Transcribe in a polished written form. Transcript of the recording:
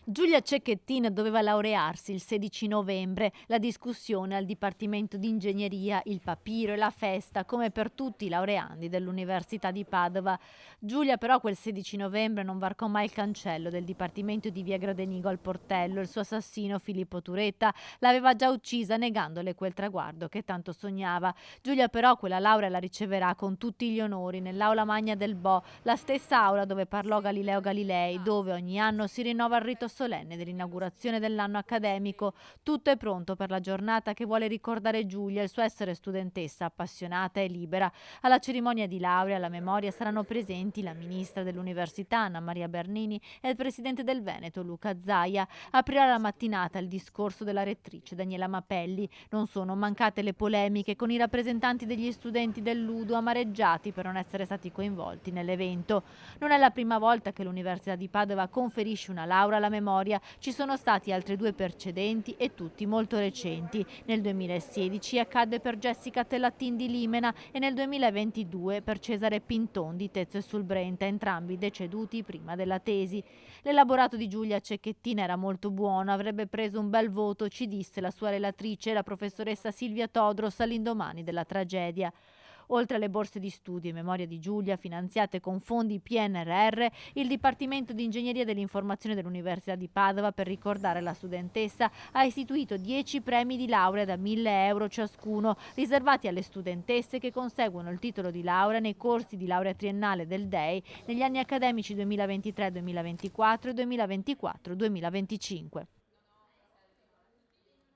Giulia Cecchettin doveva laurearsi il 16 novembre, la discussione al Dipartimento di Ingegneria, il papiro e la festa, come per tutti i laureandi dell'Università di Padova. Giulia però quel 16 novembre non varcò mai il cancello del Dipartimento di Via Gradenigo al Portello. Il suo assassino, Filippo Turetta, l'aveva già uccisa negandole quel traguardo che tanto sognava. Giulia però quella laurea la riceverà con tutti gli onori nell'aula magna del Bo, la stessa aula dove parlò Galileo Galilei, dove ogni anno si rinnova il rito solenne dell'inaugurazione dell'anno accademico. Tutto è pronto per la giornata che vuole ricordare Giulia e il suo essere studentessa appassionata e libera. Alla cerimonia di laurea alla memoria saranno presenti la ministra dell'Università Anna Maria Bernini e il presidente del Veneto Luca Zaia. Aprirà la mattinata il discorso della rettrice Daniela Mapelli. Non sono mancate le polemiche con i rappresentanti degli studenti del Ludo amareggiati per non essere stati coinvolti nell'evento. Non è la prima volta che l'Università di Padova conferisce una laurea alla memoria, ci sono stati altri due precedenti e tutti molto recenti. Nel 2016 accadde per Jessica Tellatin di Limena e nel 2022 per Cesare Pinton di Tezzo e sul Brenta, entrambi deceduti prima della tesi. L'elaborato di Giulia Cecchettin era molto buono, avrebbe preso un bel voto, ci disse la sua relatrice, la professoressa Silvia Todros, all'indomani della tragedia. Oltre alle borse di studio in memoria di Giulia, finanziate con fondi PNRR, il Dipartimento di Ingegneria dell'Informazione dell'Università di Padova, per ricordare la studentessa, ha istituito 10 premi di laurea da 1.000 euro ciascuno, riservati alle studentesse che conseguono il titolo di laurea nei corsi di laurea triennale del DEI negli anni accademici 2023-2024 e 2024-2025.